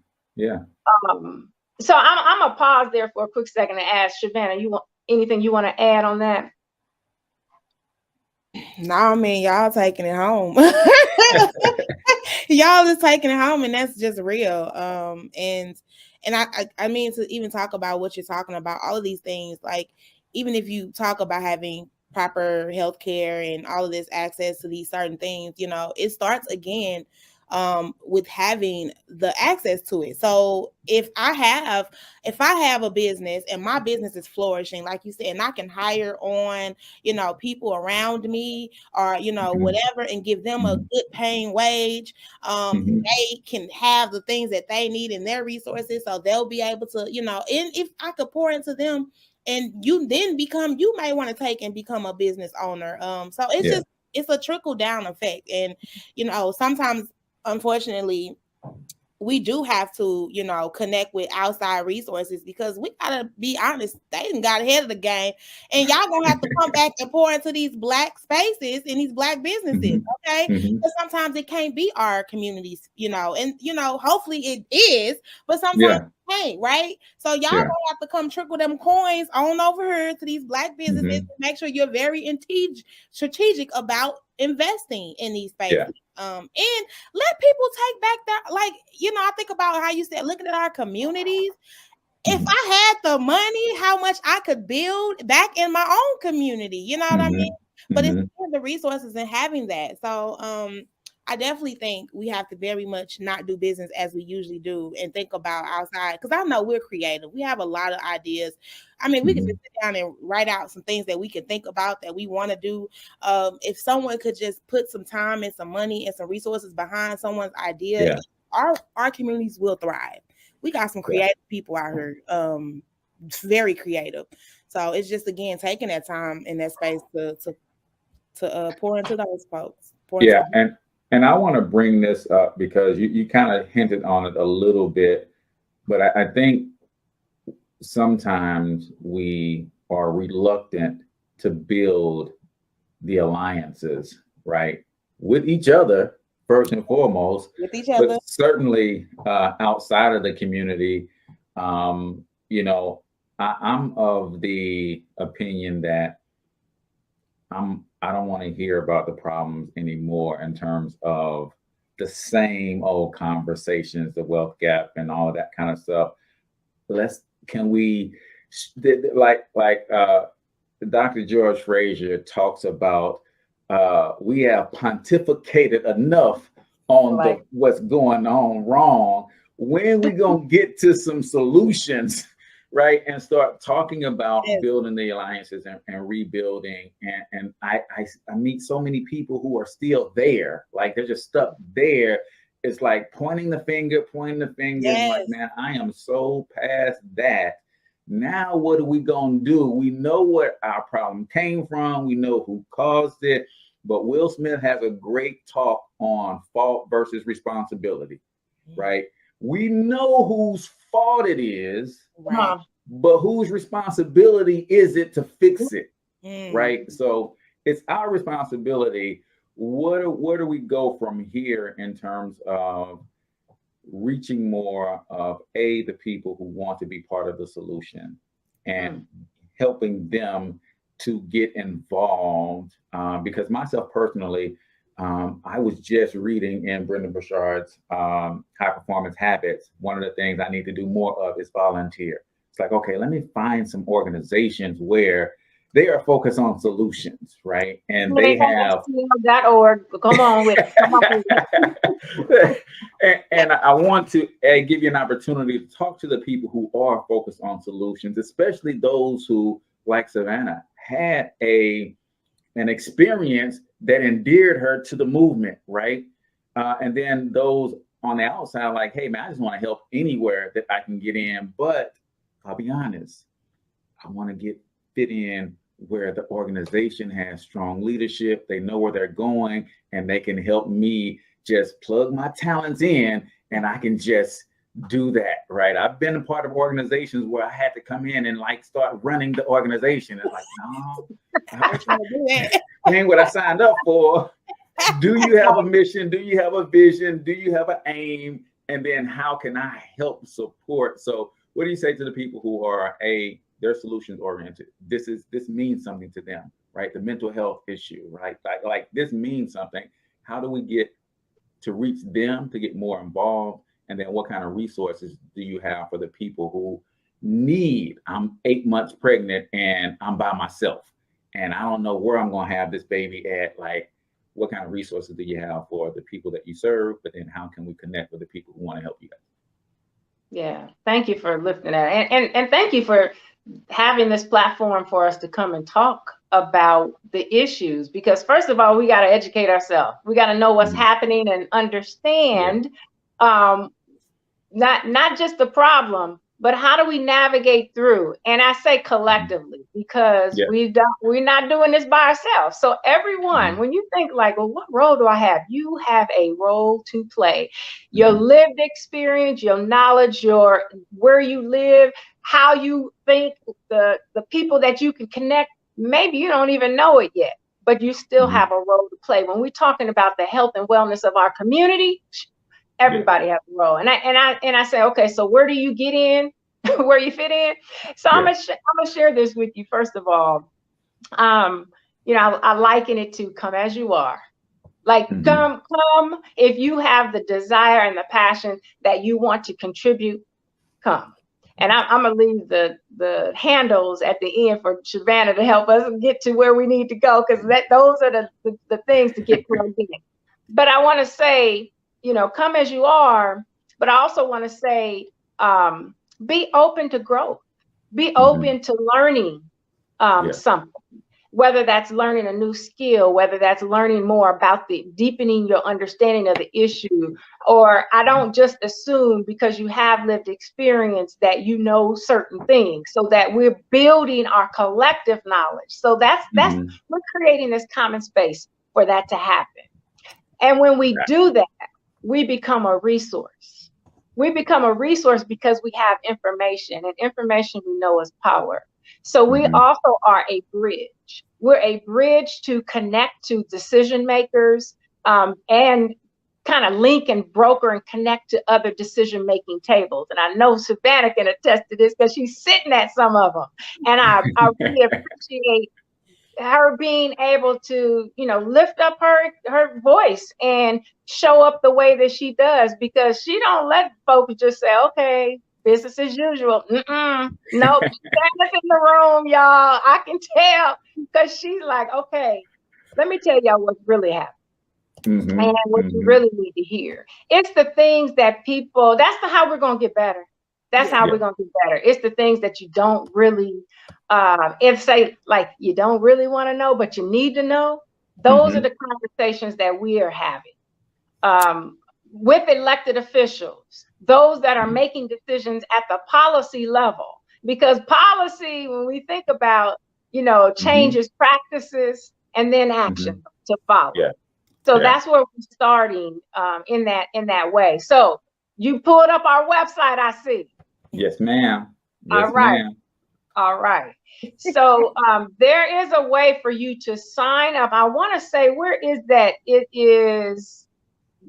[SPEAKER 4] I'm gonna pause there for a quick second and ask Savannah, you want anything you want to add on that?
[SPEAKER 6] No, I mean, y'all taking it home. Y'all is taking it home, and that's just real. And I mean, to even talk about what you're talking about, all of these things, like even if you talk about having proper health care and all of this access to these certain things, you know, it starts again with having the access to it. So if I have a business and my business is flourishing, like you said, and I can hire on, you know, people around me or, you know, whatever, and give them a good paying wage, they can have the things that they need in their resources. So they'll be able to, you know, and if I could pour into them, and you may want to take and become a business owner. So it's it's a trickle down effect. And, you know, sometimes, unfortunately, we do have to, you know, connect with outside resources, because we gotta be honest, they done got ahead of the game, and y'all gonna have to come back and pour into these Black spaces and these Black businesses, okay? Because sometimes it can't be our communities, you know, and, you know, hopefully it is, but sometimes it can't, right? So y'all gonna have to come trickle them coins on over here to these Black businesses and make sure you're very strategic about investing in these spaces. And let people take back that, like, you know, I think about how you said, looking at our communities. If I had the money, how much I could build back in my own community, you know what I mean? But it's the resources and having that. So I definitely think we have to very much not do business as we usually do and think about outside, because I know we're creative. We have a lot of ideas. I mean, we can just sit down and write out some things that we can think about that we want to do. If someone could just put some time and some money and some resources behind someone's idea, our communities will thrive. We got some creative people out here, very creative. So it's just, again, taking that time in that space to pour into those folks.
[SPEAKER 1] And I want to bring this up because you kind of hinted on it a little bit, but I think sometimes we are reluctant to build the alliances, right, with each other, first and foremost,
[SPEAKER 6] with each other,
[SPEAKER 1] but certainly outside of the community. You know, I'm of the opinion that I don't want to hear about the problems anymore in terms of the same old conversations, the wealth gap and all that kind of stuff. Can we, like Dr. George Frazier talks about, we have pontificated enough on what's going on wrong. When we gonna get to some solutions, right, and start talking about building the alliances and rebuilding? And I meet so many people who are still there, like they're just stuck there. It's like pointing the finger, like, man, I am so past that. Now what are we gonna do? We know what our problem came from, we know who caused it, but Will Smith has a great talk on fault versus responsibility, right? We know whose fault it is,
[SPEAKER 6] Right.
[SPEAKER 1] but whose responsibility is it to fix it? Right. So it's our responsibility. Where do we go from here in terms of reaching more of the people who want to be part of the solution and helping them to get involved? Because myself personally, I was just reading in Brendan Burchard's High Performance Habits. One of the things I need to do more of is volunteer. It's like, okay, let me find some organizations where they are focused on solutions, right? And they have
[SPEAKER 4] STL.org. Come on with it. Come on with
[SPEAKER 1] it. and I want to give you an opportunity to talk to the people who are focused on solutions, especially those who, like Savannah, had an experience that endeared her to the movement, right? And then those on the outside, like, hey, man, I just want to help anywhere that I can get in. But I'll be honest, I want to fit in where the organization has strong leadership. They know where they're going, and they can help me just plug my talents in, and I can just do that, right? I've been a part of organizations where I had to come in and like start running the organization. And like, no, that ain't what I signed up for. Do you have a mission? Do you have a vision? Do you have an aim? And then how can I help support? So what do you say to the people who are they're solutions oriented? This means something to them, right? The mental health issue, right? Like this means something. How do we get to reach them to get more involved? And then what kind of resources do you have for the people who I'm 8 months pregnant and I'm by myself and I don't know where I'm going to have this baby at? Like, what kind of resources do you have for the people that you serve? But then how can we connect with the people who want to help you guys?
[SPEAKER 4] Yeah, thank you for lifting that, and thank you for having this platform for us to come and talk about the issues. Because first of all, we got to educate ourselves. We got to know what's happening and understand, not just the problem, but how do we navigate through? And I say collectively, because we're not doing this by ourselves. So everyone, when you think like, well, what role do I have? You have a role to play. Your lived experience, your knowledge, where you live, how you think, the people that you can connect. Maybe you don't even know it yet, but you still have a role to play. When we're talking about the health and wellness of our community, everybody has a role. And I say, okay, so where do you get in? Where you fit in? So I'm gonna share this with you. First of all, I liken it to come as you are. Like come if you have the desire and the passion that you want to contribute, come. And I'm gonna leave the handles at the end for Savannah to help us get to where we need to go, because those are the things to get plugged in. But I want to say, come as you are, but I also want to say, be open to growth, be open to learning something, whether that's learning a new skill, whether that's learning more about deepening your understanding of the issue. Or I don't just assume because you have lived experience that you know certain things, so that we're building our collective knowledge. So that's we're creating this common space for that to happen. And when we do that, we become a resource. We become a resource because we have information, and information we know is power. So we also are a bridge. We're a bridge to connect to decision makers, and kind of link and broker and connect to other decision-making tables. And I know Savannah can attest to this because she's sitting at some of them. And I really appreciate her being able to, lift up her voice and show up the way that she does, because she don't let folks just say, okay, business as usual. Nope, Savannah's in the room, y'all. I can tell, because she's like, okay, let me tell y'all what's really happening. And what you really need to hear. It's the things that that's how we're going to get better. That's how we're going to get better. It's the things that you don't really, you don't really want to know, but you need to know. Those are the conversations that we are having with elected officials, those that are making decisions at the policy level. Because policy, when we think about, changes, practices, and then action to follow. So that's where we're starting in that way. So You pulled up our website, I see.
[SPEAKER 1] Yes, ma'am. Yes,
[SPEAKER 4] all right.
[SPEAKER 1] ma'am.
[SPEAKER 4] All right. So there is a way for you to sign up. I want to say, where is that? It is,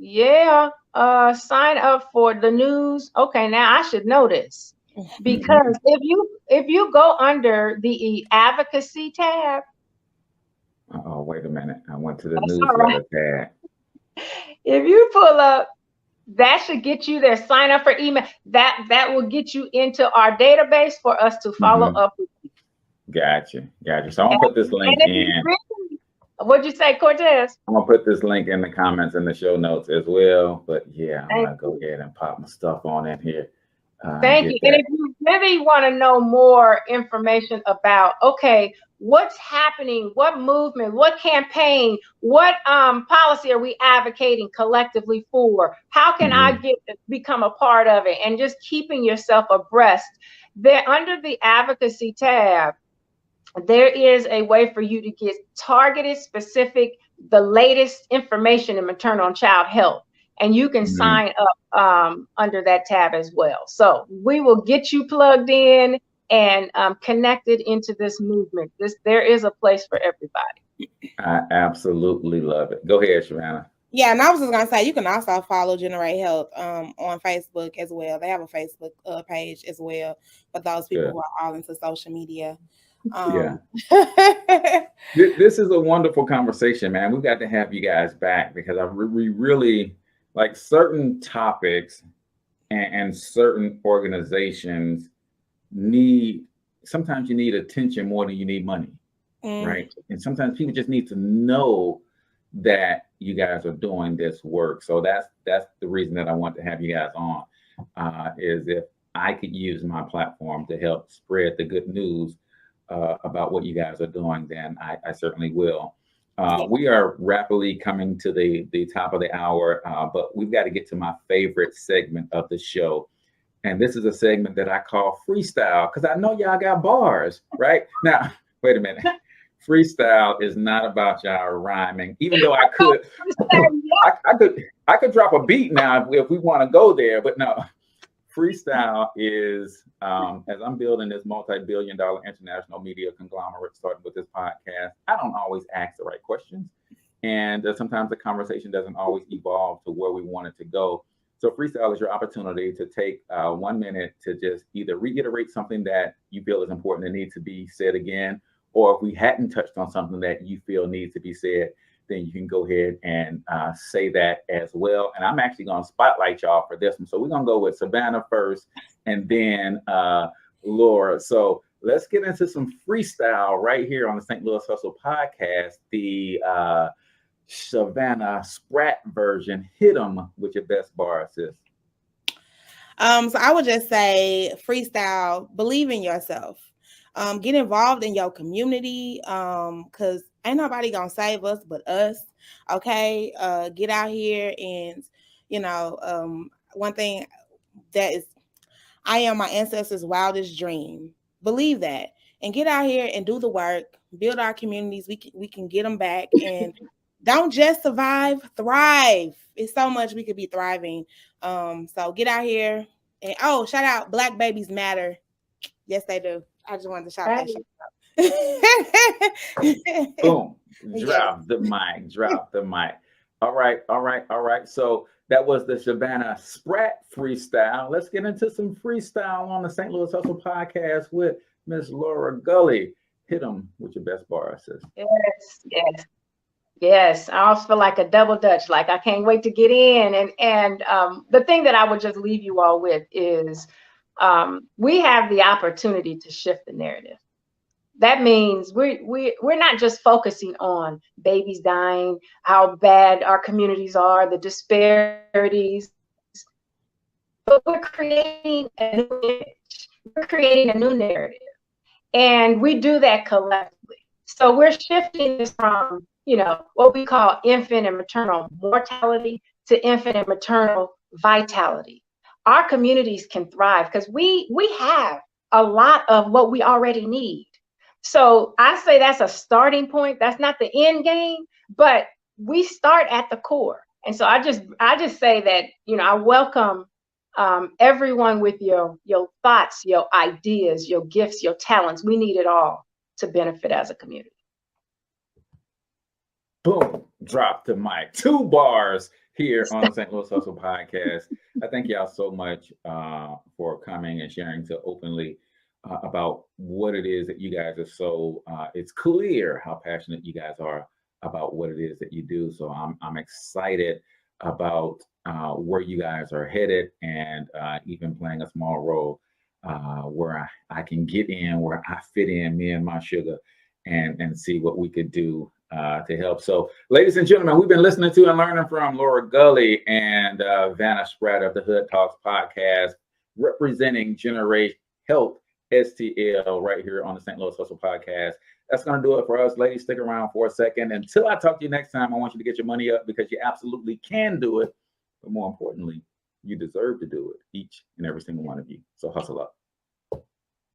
[SPEAKER 4] sign up for the news. Okay, now I should know this, because if you go under the advocacy tab.
[SPEAKER 1] Oh, wait a minute. I went to the
[SPEAKER 4] That's
[SPEAKER 1] newsletter tab.
[SPEAKER 4] If you pull up, that should get you there. Sign up for email. That will get you into our database for us to follow up with you.
[SPEAKER 1] Gotcha. So I'm gonna put this link in.
[SPEAKER 4] What'd you say, Cortez?
[SPEAKER 1] I'm gonna put this link in the comments and the show notes as well. But yeah, I'm gonna go ahead and pop my stuff on in here.
[SPEAKER 4] Thank you. And if you really want to know more information about, okay, what's happening, what movement, what campaign, what policy are we advocating collectively for? How can I become a part of it? And just keeping yourself abreast. There, under the advocacy tab, there is a way for you to get targeted, specific, the latest information in maternal and child health. And you can sign up under that tab as well. So we will get you plugged in and connected into this movement. There is a place for everybody.
[SPEAKER 1] I absolutely love it. Go ahead, Savannah.
[SPEAKER 6] Yeah, and I was just gonna say, you can also follow Generate Health on Facebook as well. They have a Facebook page as well for those people who are all into social media.
[SPEAKER 1] This is a wonderful conversation, man. We've got to have you guys back, because we really like certain topics and certain organizations sometimes you need attention more than you need money, right? And sometimes people just need to know that you guys are doing this work. So that's the reason that I want to have you guys on, is if I could use my platform to help spread the good news about what you guys are doing, then I certainly will. We are rapidly coming to the top of the hour, but we've got to get to my favorite segment of the show. And this is a segment that I call freestyle, because I know y'all got bars, right? Now, wait a minute. Freestyle is not about y'all rhyming, even though I could drop a beat now if we want to go there, but no. Freestyle is, as I'm building this multi-billion-dollar international media conglomerate, starting with this podcast, I don't always ask the right questions. And sometimes the conversation doesn't always evolve to where we want it to go. So freestyle is your opportunity to take 1 minute to just either reiterate something that you feel is important and needs to be said again, or if we hadn't touched on something that you feel needs to be said, then you can go ahead and say that as well. And I'm actually going to spotlight y'all for this one. So we're going to go with Savannah first and then Lora. So let's get into some freestyle right here on the St. Louis Hustle podcast, the Savannah Spratt version. Hit them with your best bar, sis.
[SPEAKER 6] So I would just say freestyle, believe in yourself. Get involved in your community, because ain't nobody gonna save us but us. Okay, get out here and one thing that is, I am my ancestors' wildest dream. Believe that and get out here and do the work. Build our communities. We can get them back, and don't just survive, thrive. It's so much we could be thriving. So get out here and shout out Black Babies Matter. Yes, they do. I just wanted to shout that shit out.
[SPEAKER 1] Boom. Drop the mic. All right. So that was the Savannah Spratt freestyle. Let's get into some freestyle on the St. Louis Hustle podcast with Miss Lora Gulley. Hit them with your best bar, sis.
[SPEAKER 4] Yes. I also feel like a double dutch. Like I can't wait to get in. And the thing that I would just leave you all with is we have the opportunity to shift the narrative. That means we're not just focusing on babies dying, how bad our communities are, the disparities, but we're creating a new image. We're creating a new narrative. And we do that collectively. So we're shifting this from, what we call infant and maternal mortality to infant and maternal vitality. Our communities can thrive because we have a lot of what we already need. So I say that's a starting point. That's not the end game, but we start at the core. And so I just say that, I welcome everyone with your thoughts, your ideas, your gifts, your talents. We need it all to benefit as a community.
[SPEAKER 1] Boom, drop the mic. 2 bars here on the St. Louis Hustle podcast. I thank y'all so much for coming and sharing so openly about what it is that you guys are so, it's clear how passionate you guys are about what it is that you do. So I'm excited about where you guys are headed, and even playing a small role where I can get in, where I fit in, me and my sugar, and see what we could do to help. So, ladies and gentlemen, we've been listening to and learning from Lora Gulley and Vanna Spratt of the Hood Talks podcast, representing Generation Health STL right here on the St. Louis Hustle podcast. That's going to do it for us. Ladies, stick around for a second. Until I talk to you next time, I want you to get your money up, because you absolutely can do it. But more importantly, you deserve to do it, each and every single one of you. So hustle up.